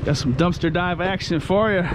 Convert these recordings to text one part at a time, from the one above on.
Got some dumpster dive action for you.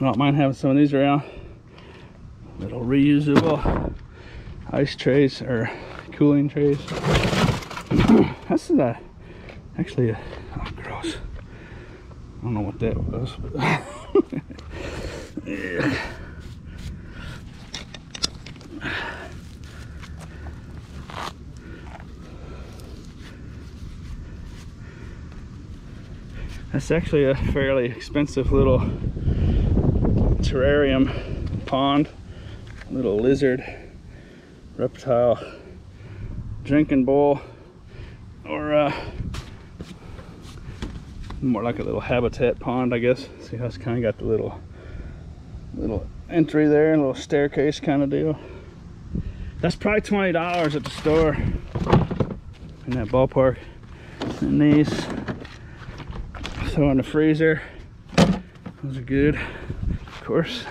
I don't mind having some of these around. Little reusable ice trays or cooling trays. This is actually oh, gross. I don't know what that was, but yeah. That's actually a fairly expensive little terrarium pond, little lizard, reptile drinking bowl, or more like a little habitat pond, I guess. See how it's kind of got the little entry there, a little staircase kind of deal. That's probably $20 at the store in that ballpark. And these throw in the freezer. Those are good, of course.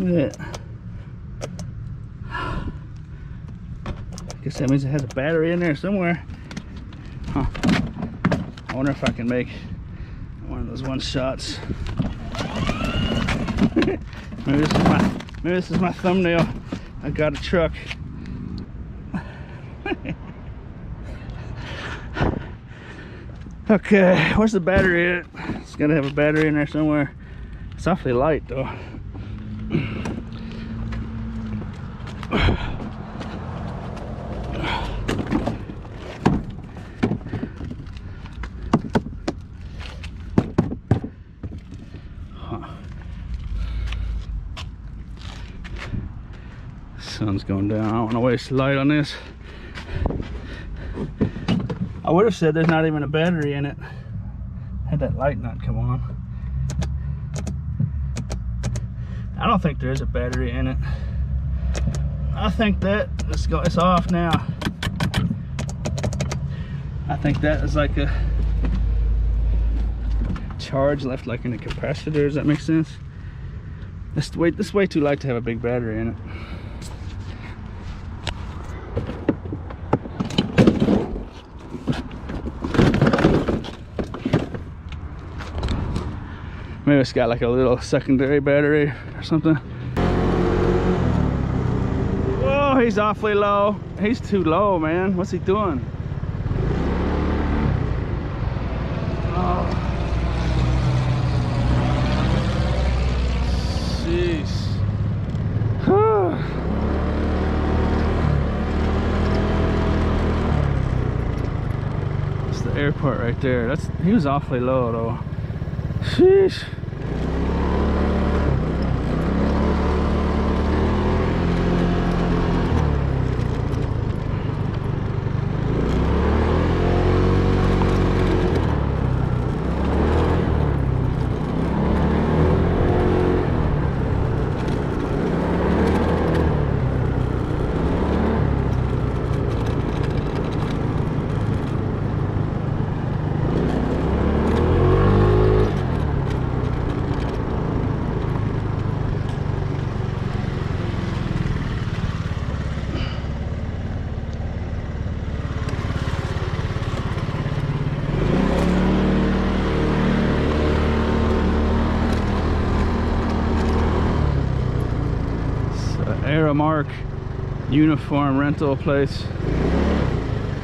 Yeah. Guess that means it has a battery in there somewhere. Huh. I wonder if I can make one of those one shots. maybe this is my thumbnail. I got a truck. Okay, where's the battery at? It's gotta have a battery in there somewhere. It's awfully light though. Sun's going down. I don't want to waste light on this. I would have said there's not even a battery in it had that light not come on. I don't think there is a battery in it. I think that it's off now. I think that is like a charge left like in the capacitor. Does that make sense? This is way too light to have a big battery in it. Maybe it's got like a little secondary battery or something. Whoa, he's awfully low. He's too low, man. What's he doing? Oh. Jeez. That's the airport right there. He was awfully low though. Sheesh. Mark uniform rental place.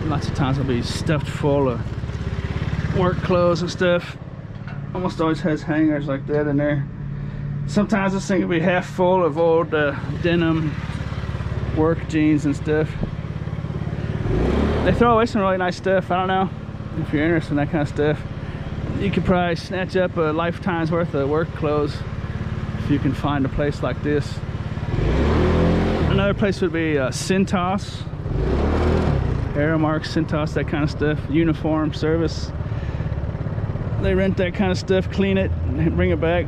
Lots of times it'll be stuffed full of work clothes and stuff. Almost always has hangers like that in there. Sometimes this thing will be half full of old denim work jeans and stuff. They throw away some really nice stuff. I don't know if you're interested in that kind of stuff. You could probably snatch up a lifetime's worth of work clothes if you can find a place like this. Another place would be Cintas, Aramark, Cintas, that kind of stuff. Uniform service. They rent that kind of stuff, clean it, and bring it back.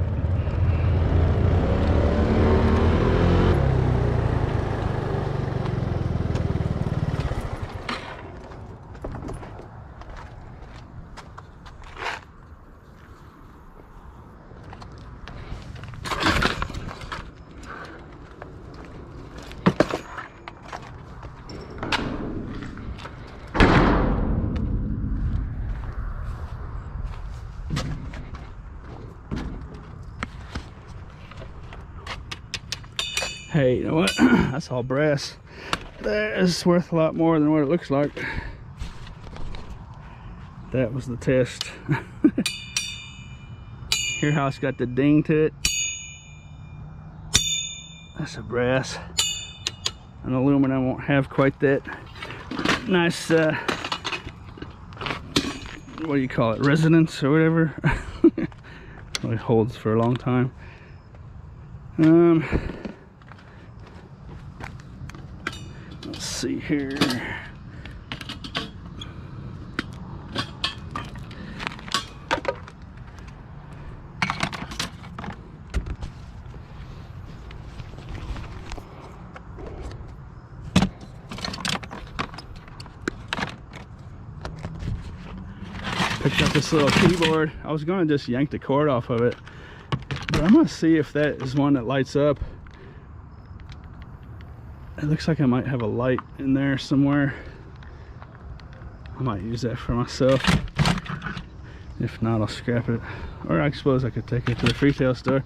Hey, you know what? That's all brass. That is worth a lot more than what it looks like. That was the test. Hear how it's got the ding to it? That's a brass. An aluminum won't have quite that nice, what do you call it, resonance or whatever. It holds for a long time. Let's see here. Picked up this little keyboard. I was gonna just yank the cord off of it, but I'm gonna see if that is one that lights up. It looks like I might have a light in there somewhere. I might use that for myself. If not, I'll scrap it. Or I suppose I could take it to the retail store.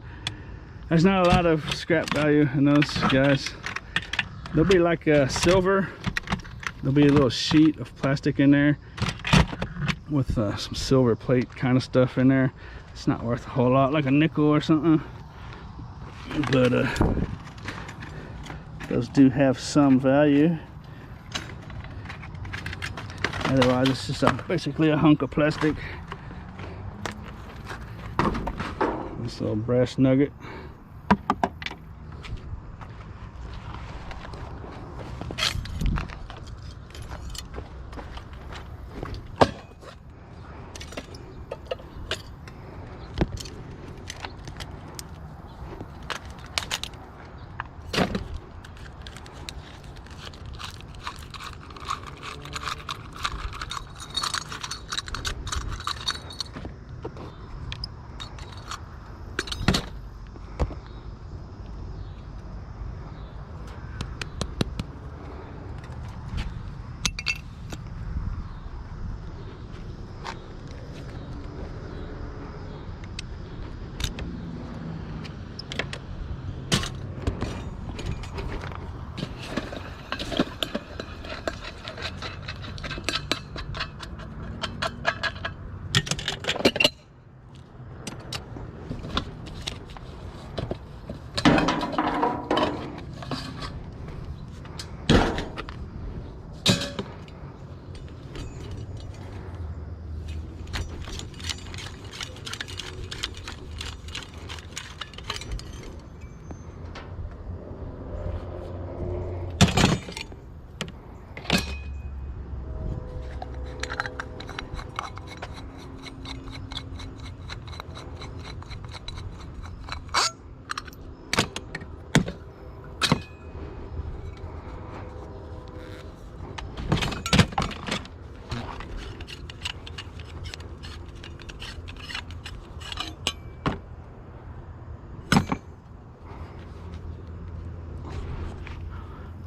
There's not a lot of scrap value in those guys. They'll be like silver. There'll be a little sheet of plastic in there with some silver plate kind of stuff in there. It's not worth a whole lot, like a nickel or something, but those do have some value. Otherwise it's just basically a hunk of plastic. This little brass nugget.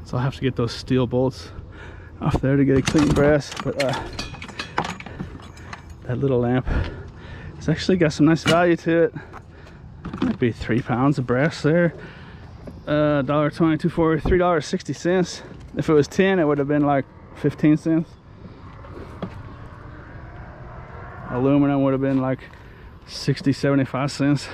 So I'll have to get those steel bolts off there to get a clean brass. But that little lamp, it's actually got some nice value to it. Might be 3 pounds of brass there. $1.22 for $3.60. If it was 10, it would have been like 15 cents. Aluminum would have been like 60, 75 cents.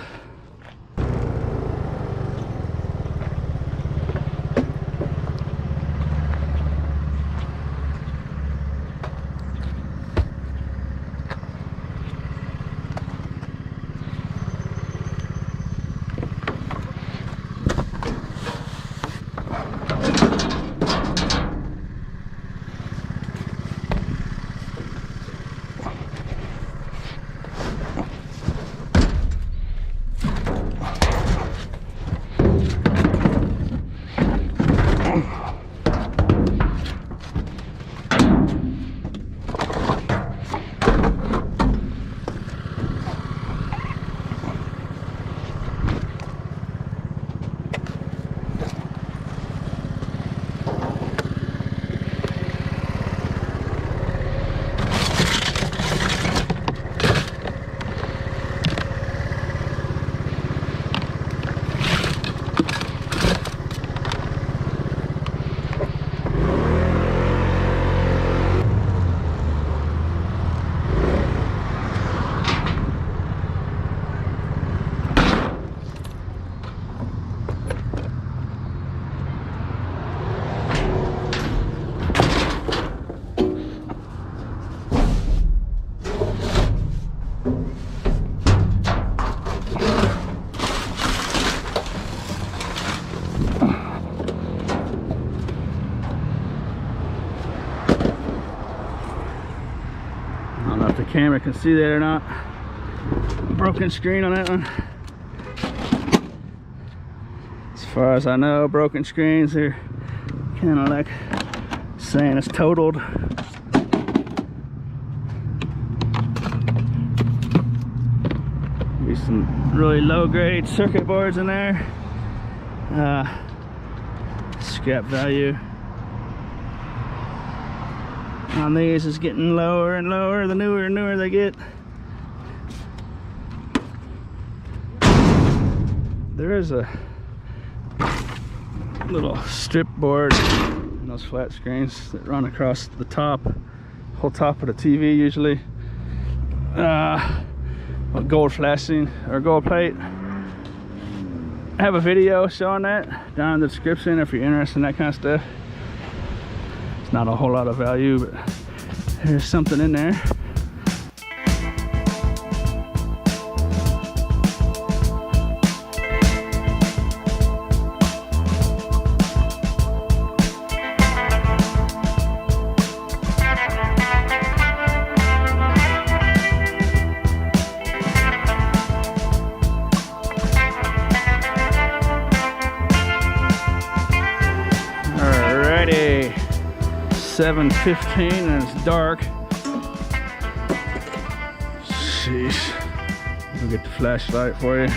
don't know if the camera can see that or not. Broken screen on that one. As far as I know, broken screens are kind of like saying it's totaled. Be some really low grade circuit boards in there. Scrap value on these is getting lower and lower the newer and newer they get. There is a little strip board in those flat screens that run across the top, whole top of the TV usually. Gold flashing or gold plate. I have a video showing that down in the description if you're interested in that kind of stuff. It's not a whole lot of value, but there's something in there. Alrighty, 7:15 and it's dark. Sheesh. I'll get the flashlight for you.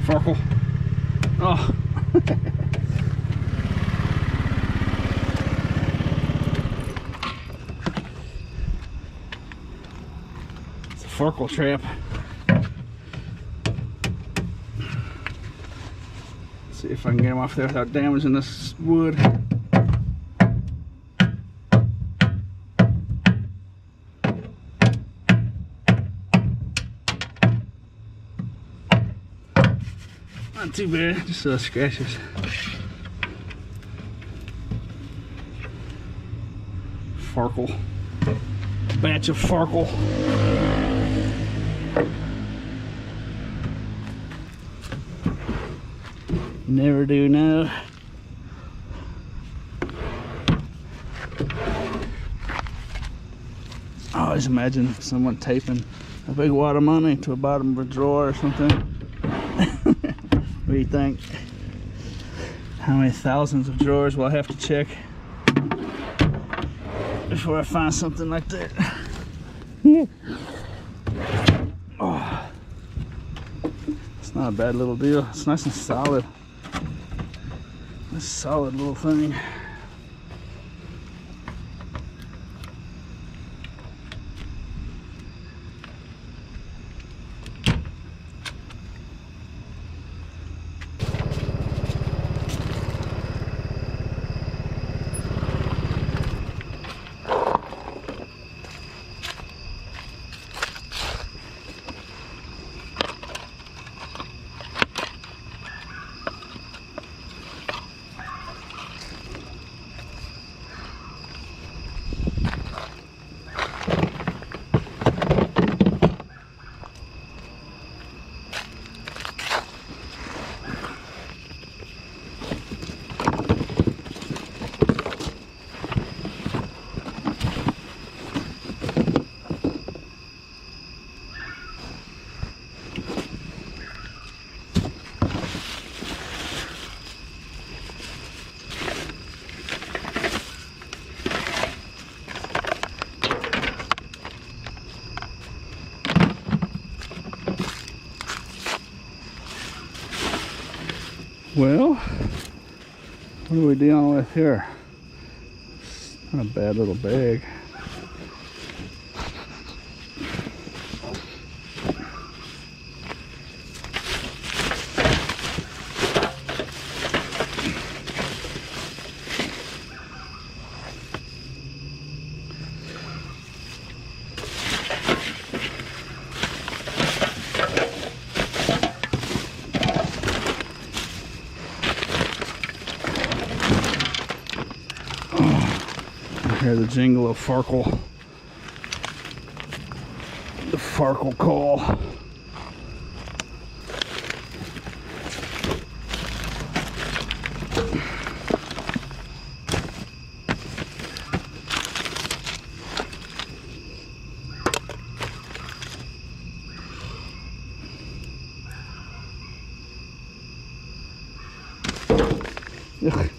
Farkle. Oh. It's a Farkle trap. Let's see if I can get him off there without damaging this wood. Not too bad, just scratches. Farkle. Batch of Farkle. Never do know. I always imagine someone taping a big wad of money to the bottom of a drawer or something. What do you think? How many thousands of drawers will I have to check before I find something like that? Oh, it's not a bad little deal. It's nice and solid. This solid little thing. Well, what are we dealing with here? It's not a bad little bag. Hear the jingle of Farkle. The Farkle call. Ugh.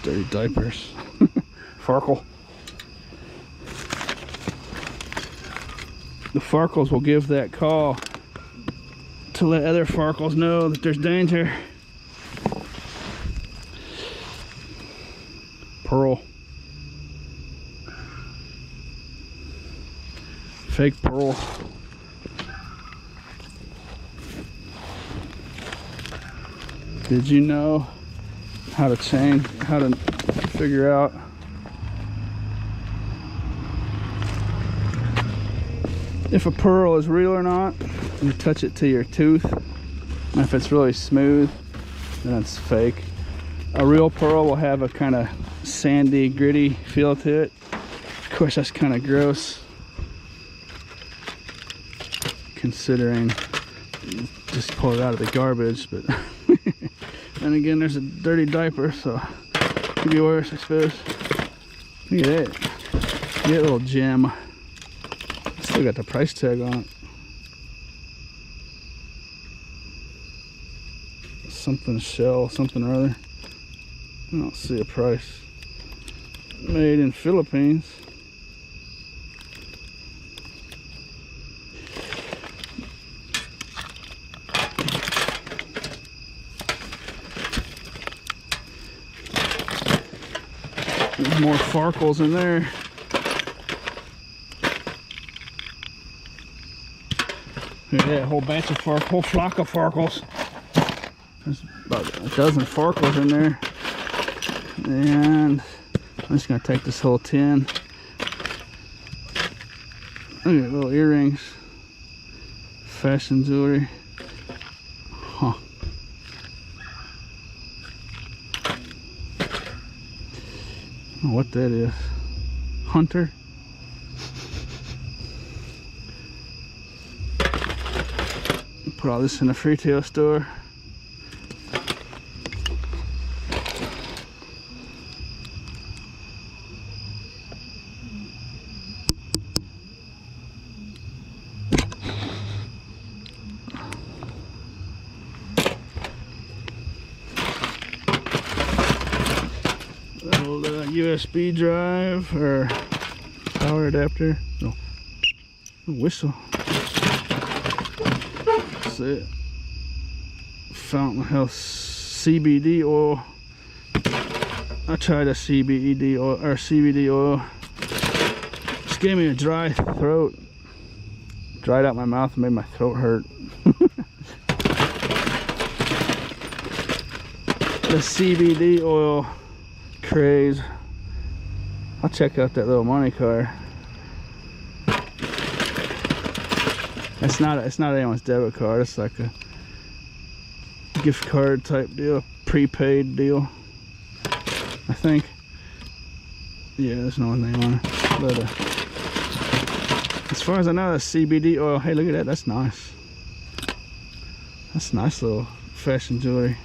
Dirty diapers. Farkle. The Farkles will give that call to let other Farkles know that there's danger. Pearl. Fake pearl. Did you know how to figure out if a pearl is real or not? You touch it to your tooth, and if it's really smooth, then it's fake. A real pearl will have a kind of sandy, gritty feel to it. Of course, that's kind of gross, considering just pull it out of the garbage, but then again, there's a dirty diaper, so it could be worse, I suppose. Look at that. That little gem. Still got the price tag on it. Something shell, something or other. I don't see a price. Made in Philippines. There's more Farkles in there. Look at that, whole batch of Farkles, whole flock of Farkles. There's about a dozen Farkles in there. And I'm just gonna take this whole tin. Look at little earrings. Fashion jewelry. Huh. I don't know what that is. Hunter. Put all this in a retail store. Old USB drive or power adapter. No. Whistle. That's it. Fountain Health CBD oil. I tried a CBD oil or CBD oil. Just gave me a dry throat. Dried out my mouth and made my throat hurt. The CBD oil craze. I'll check out that little money card. It's not anyone's debit card. It's like a gift card type deal, prepaid deal, I think. Yeah, there's no name on it. But as far as I know, that's CBD oil. Hey, look at that. That's nice. That's nice little fashion jewelry.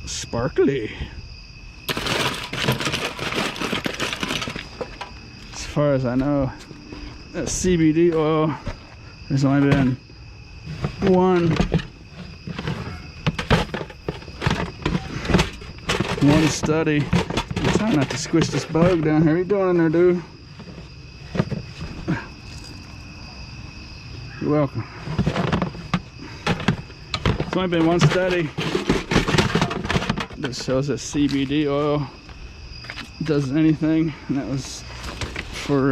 Sparkly. As far as I know, that CBD oil, there's only been one study. I'm trying not to squish this bug down here. What are you doing in there, dude? You're welcome. It's only been one study it shows that CBD oil does anything, and that was for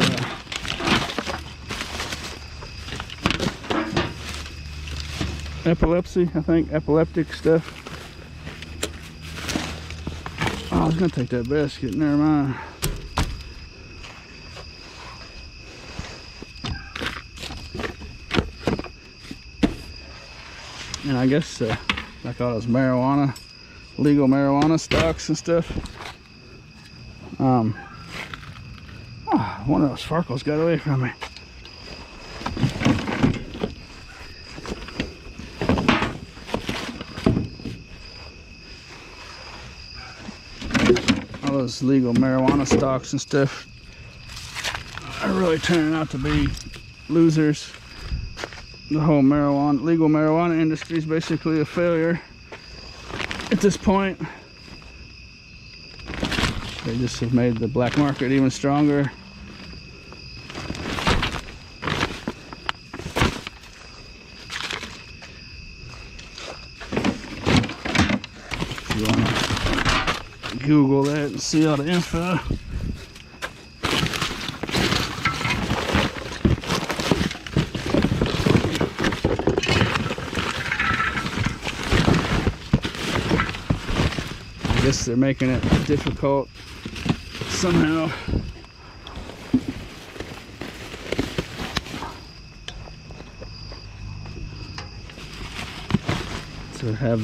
epilepsy, I think, epileptic stuff. Oh, I was gonna take that basket, never mind. And I guess like all those marijuana, legal marijuana stocks and stuff. Oh, one of those Farles got away from me. All those legal marijuana stocks and stuff are really turning out to be losers. The whole legal marijuana industry is basically a failure at this point. They just have made the black market even stronger. If you want to Google that and see all the info. I guess they're making it difficult somehow to have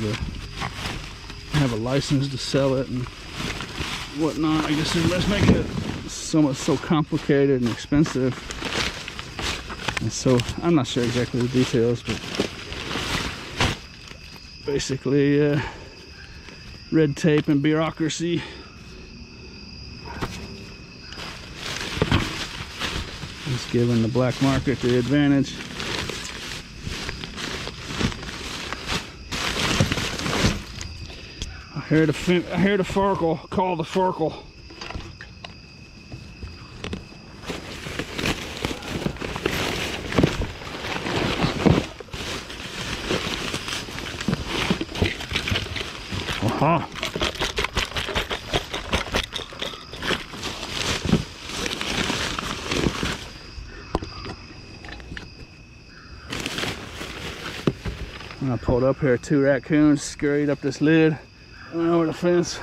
a license to sell it and whatnot. I guess they're just making it so complicated and expensive. And so I'm not sure exactly the details, but basically red tape and bureaucracy. It's giving the black market the advantage. I hear the Farles call the Farles. Aha. I pulled up here, 2 raccoons scurried up this lid and went over the fence.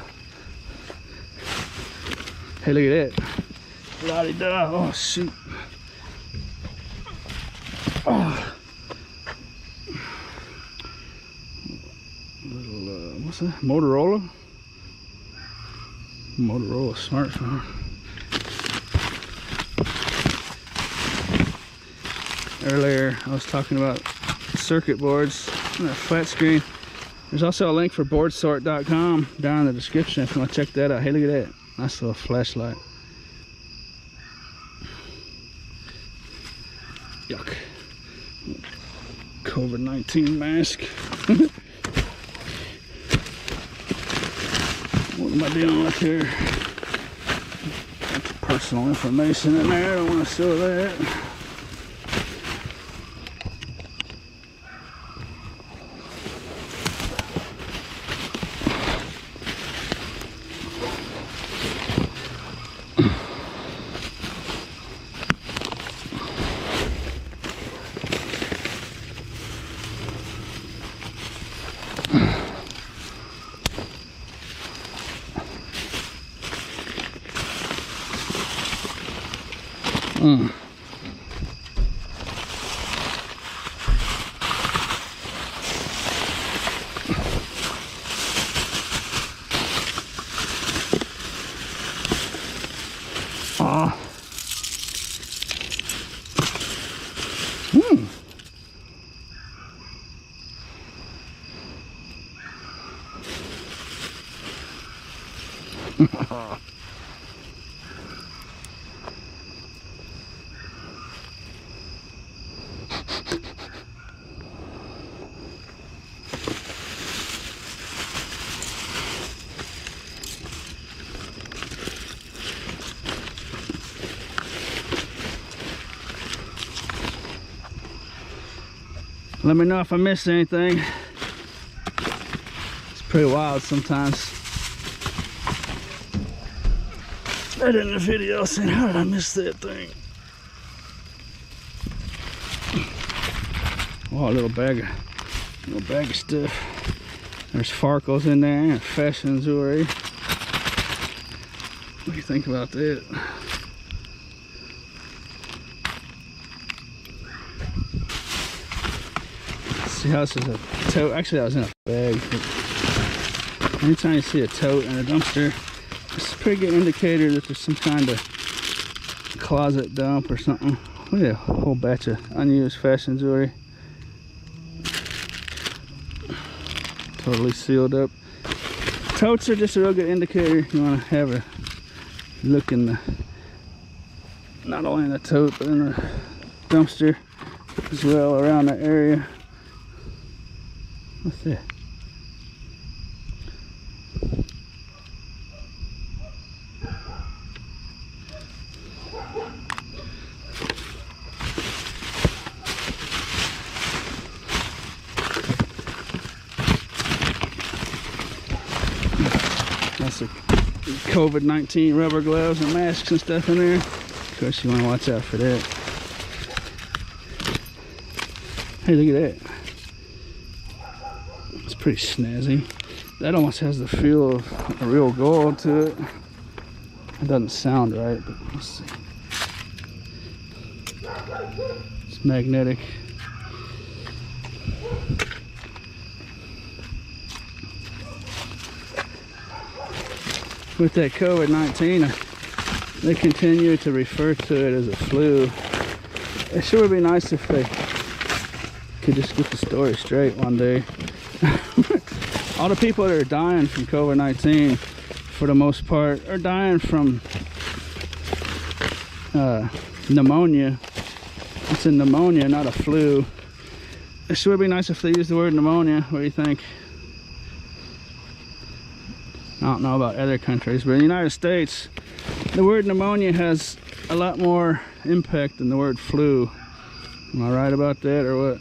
Hey, look at that. La-di-da. Oh, shoot. Oh. Little, what's that? Motorola smartphone. Earlier, I was talking about circuit boards and that flat screen. There's also a link for boardsort.com down in the description if you want to check that out. Hey, look at that. Nice little flashlight. Yuck. COVID-19 mask. What am I dealing with here? That's personal information in there. I don't want to show that. Let me know if I missed anything. It's pretty wild sometimes. that in the video saying, how did I miss that thing? Oh, a little bag of stuff. There's Farles in there and fashion jewelry. What do you think about that? See how this is a tote? Actually, that was in a bag. Anytime you see a tote in a dumpster, it's a pretty good indicator that there's some kind of closet dump or something. Look at a whole batch of unused fashion jewelry. Totally sealed up. Totes are just a real good indicator. You want to have a look in the, not only in the tote, but in the dumpster as well around that area. What's that? That's a COVID-19 rubber gloves and masks and stuff in there. Of course, you want to watch out for that. Hey, look at that. It's pretty snazzy. That almost has the feel of a real gold to it. It doesn't sound right, but let's see. It's magnetic. With that COVID-19, they continue to refer to it as a flu. It sure would be nice if they could just get the story straight one day. All the people that are dying from COVID-19, for the most part, are dying from pneumonia. It's a pneumonia, not a flu. It sure would be nice if they used the word pneumonia. What do you think? I don't know about other countries, but in the United States, the word pneumonia has a lot more impact than the word flu. Am I right about that, or what?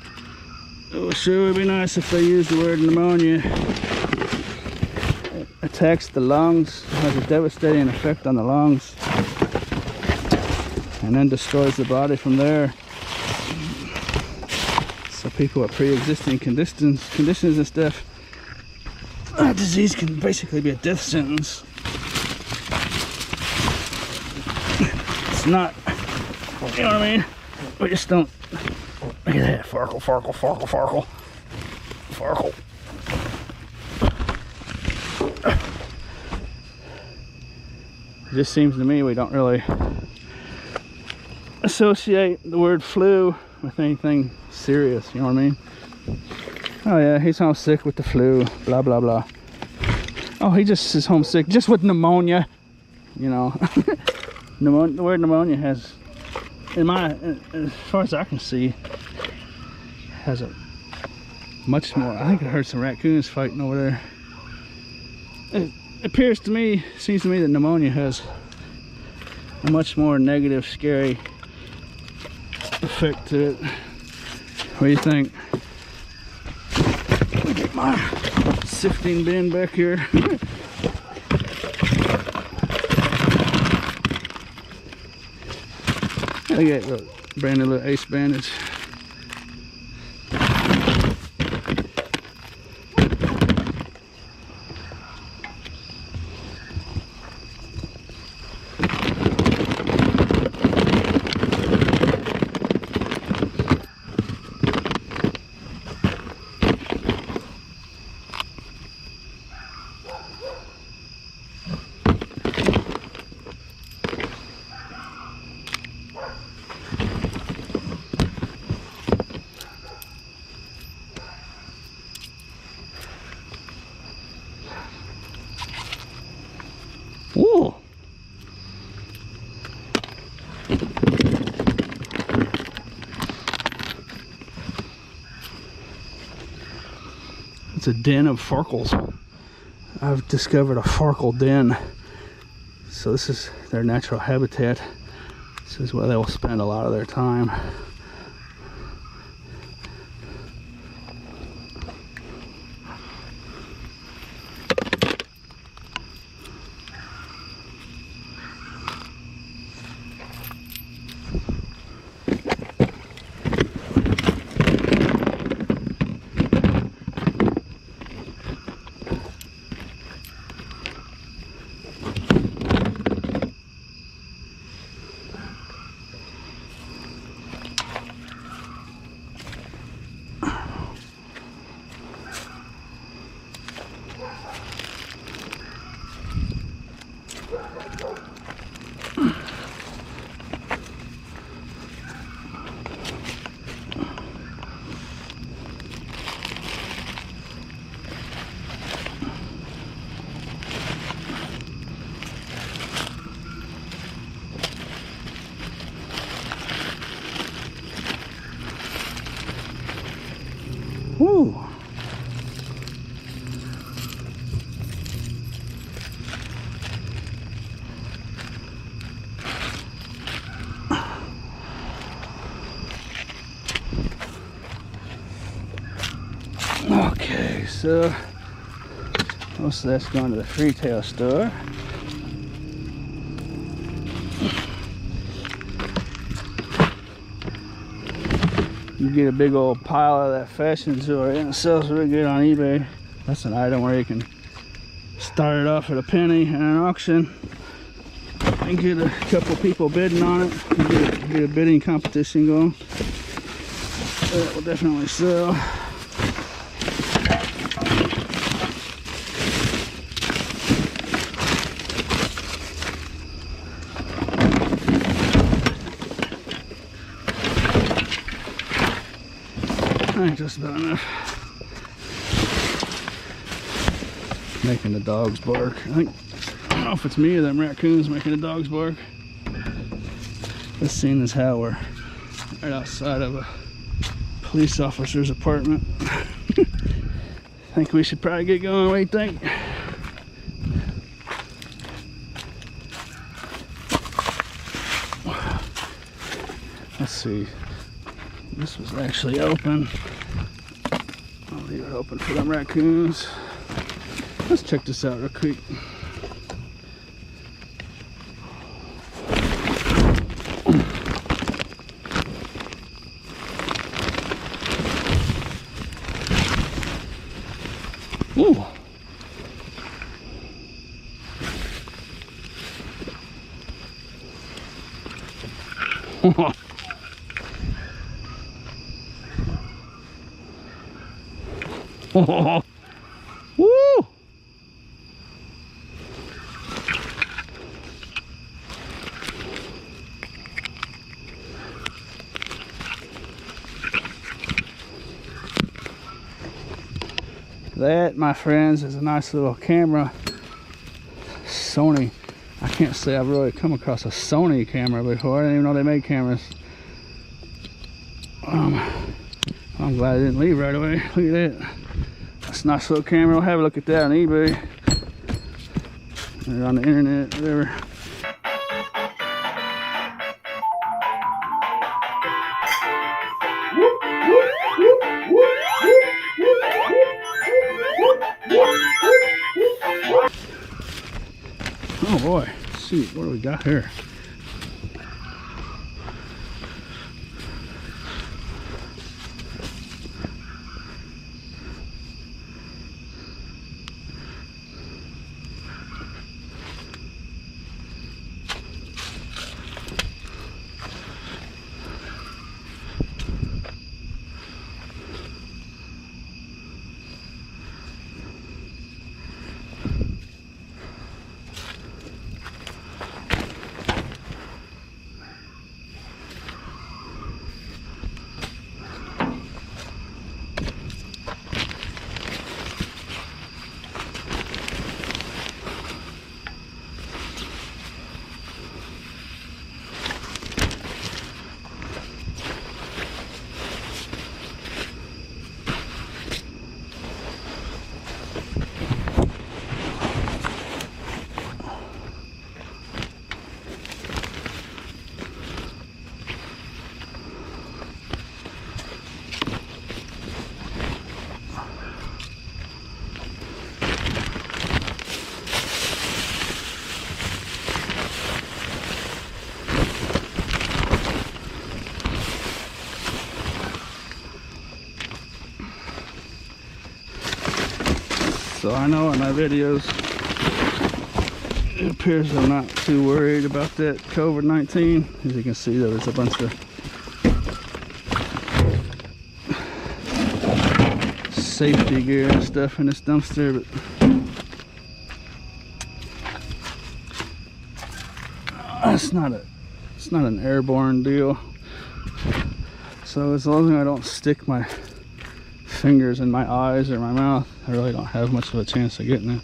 It sure would be nice if they used the word pneumonia. It attacks the lungs, has a devastating effect on the lungs, and then destroys the body from there. So people with pre-existing conditions and stuff, that disease can basically be a death sentence. It's not, you know what I mean? We just don't. Look at that, Farkle, Farkle, Farkle, Farkle, Farkle. It just seems to me we don't really associate the word flu with anything serious, you know what I mean? Oh yeah, he's homesick with the flu, blah blah blah. Oh, he just is homesick just with pneumonia, you know. The word pneumonia has, as far as I can see, has a much more. I think I heard some raccoons fighting over there. It appears to me, seems to me that pneumonia has a much more negative, scary effect to it. What do you think? Get my sifting bin back here. I got a brand new little ace bandage. Ooh. It's a den of Farkles. I've discovered a Farkle den. So this is their natural habitat. This is where they will spend a lot of their time. Okay, so most of that's going to the retail store. You get a big old pile of that fashion jewelry and it sells really good on eBay. That's an item where you can start it off at a penny in an auction and get a couple people bidding on it. Get a bidding competition going. That will definitely sell. I think just about enough. Making the dogs bark. I don't know if it's me or them raccoons making the dogs bark. This scene is how we're right outside of a police officer's apartment. Think we should probably get going. What do you think? Let's see. This was actually open. I'll leave it open for them raccoons. Let's check this out real quick. Ooh. Woo! That, my friends, is a nice little camera. Sony. I can't say I've really come across a Sony camera before. I didn't even know they made cameras. I'm glad I didn't leave right away. Look at that. That's a nice little camera. I'll have a look at that on eBay or on the internet, whatever. Oh boy, let's see, what do we got here? So I know in my videos it appears I'm not too worried about that COVID-19. As you can see, there's a bunch of safety gear and stuff in this dumpster, but it's not an airborne deal. So as long as I don't stick my fingers in my eyes or my mouth, I really don't have much of a chance of getting it.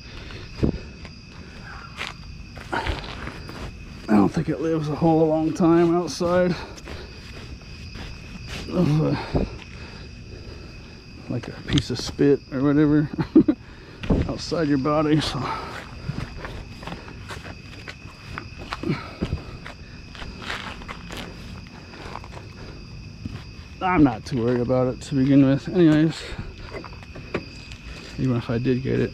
I don't think it lives a whole long time outside of like a piece of spit or whatever outside your body. So I'm not too worried about it to begin with. Anyways, even if I did get it.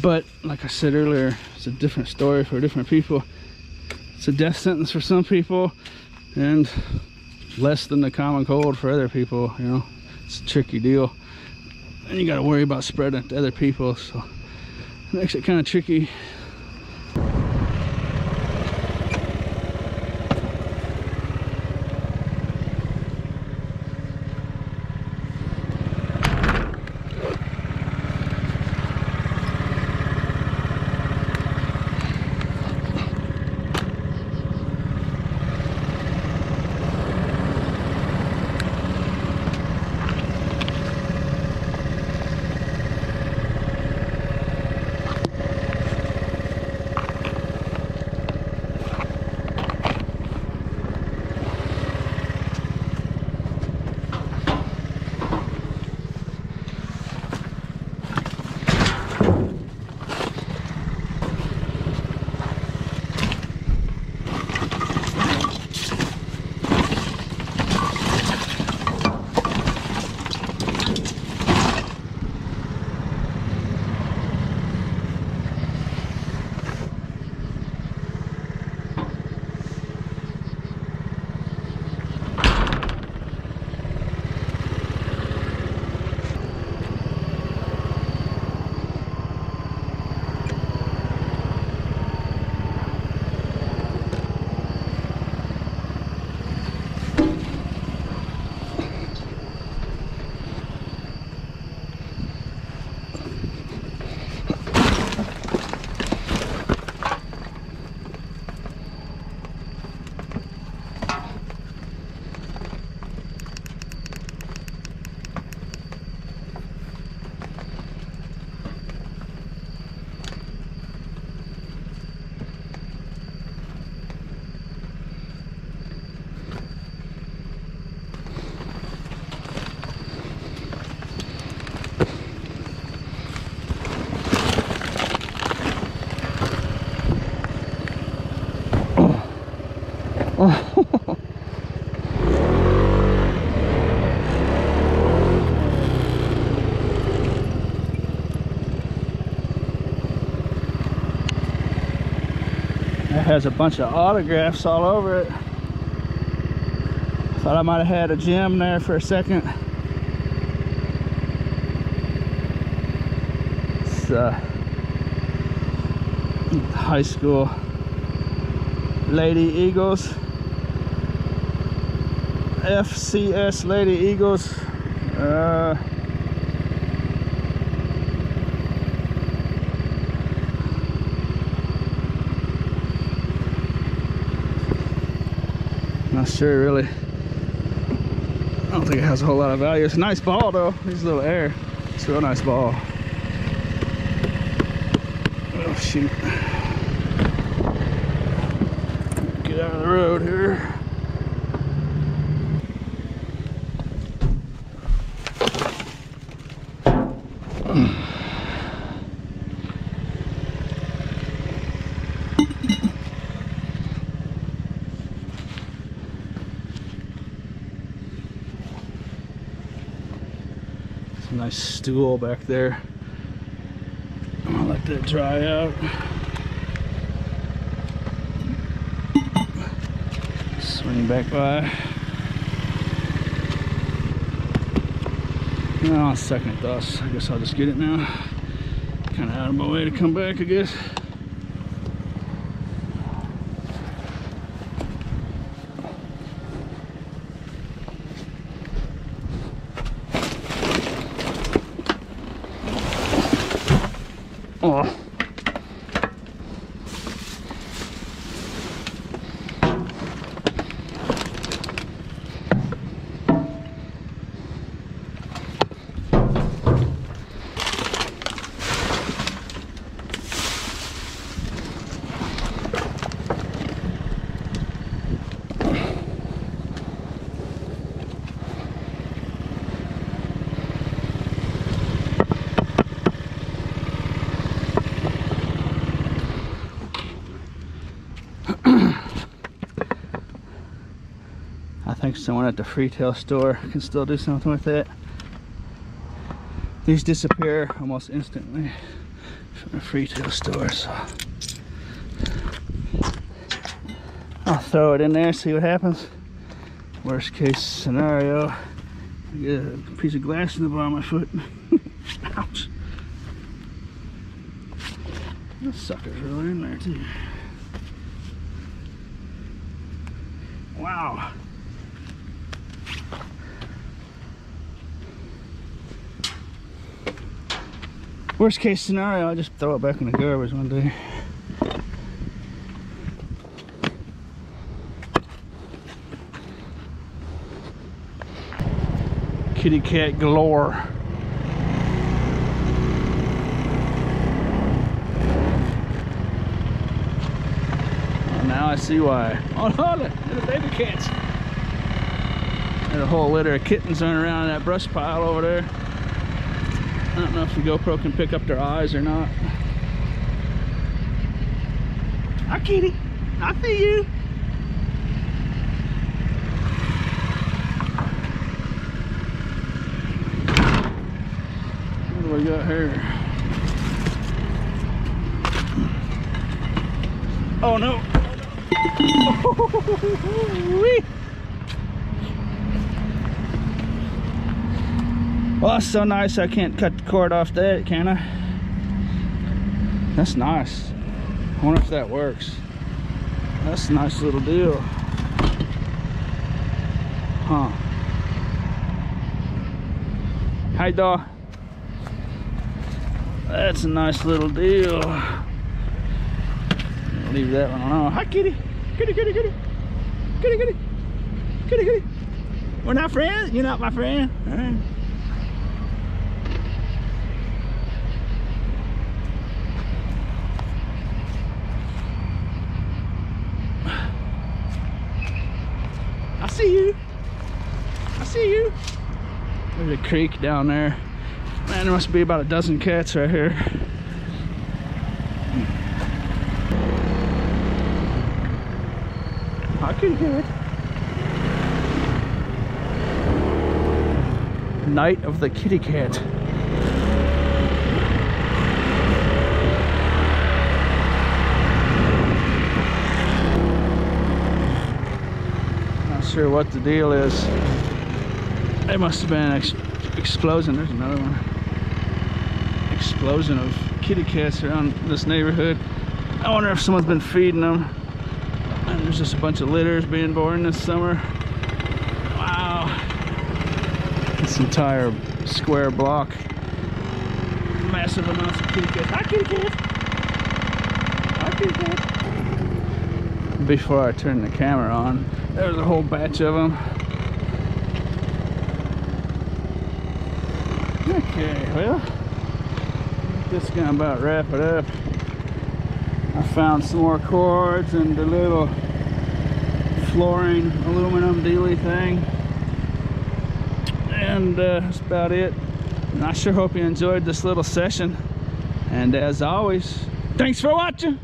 But like I said earlier, it's a different story for different people. It's a death sentence for some people and less than the common cold for other people, you know. It's a tricky deal, and you got to worry about spreading it to other people, so it makes it kind of tricky. It has a bunch of autographs all over it. Thought I might have had a gem there for a second. It's high school Lady Eagles, FCS Lady Eagles. Not sure really. I don't think it has a whole lot of value. It's a nice ball though. These little air. It's a real nice ball. Oh shoot. Get out of the road here. Nice stool back there. I'm gonna let that dry out. Swing back by. No, on second thoughts, I guess I'll just get it now. Kind of out of my way to come back, I guess. Oh. I think someone at the retail store can still do something with it. These disappear almost instantly from the retail store, so I'll throw it in there, see what happens. Worst case scenario, I get a piece of glass in the bottom of my foot. Ouch. Those suckers are really in there too. Wow. Worst case scenario, I'll just throw it back in the garbage one day. Kitty cat galore. Oh, now I see why. Oh no, little baby cats. There's a whole litter of kittens running around in that brush pile over there. I don't know if the GoPro can pick up their eyes or not. Hi, kitty. I see you. What do we got here? Oh no. Well, that's so nice I can't cut the cord off that, can I? That's nice. I wonder if that works. That's a nice little deal. Huh. Hi, dog. That's a nice little deal. I'll leave that one alone. Hi, kitty. Kitty, kitty, kitty. Kitty, kitty. Kitty, kitty. We're not friends? You're not my friend? All right. I see you. I see you. There's a creek down there. Man, there must be about a dozen cats right here. I can hear it. Night of the kitty cat. Not sure what the deal is. It must have been an explosion. There's another one. Explosion of kitty cats around this neighborhood. I wonder if someone's been feeding them. And there's just a bunch of litters being born this summer. Wow. This entire square block. Massive amounts of kitty cats. Hi, kitty cat. Hi, kitty cat. Before I turn the camera on, there was a whole batch of them. Okay, well, just gonna about wrap it up. I found some more cords and the little flooring aluminum dealy thing, and that's about it. And I sure hope you enjoyed this little session, and as always, thanks for watching.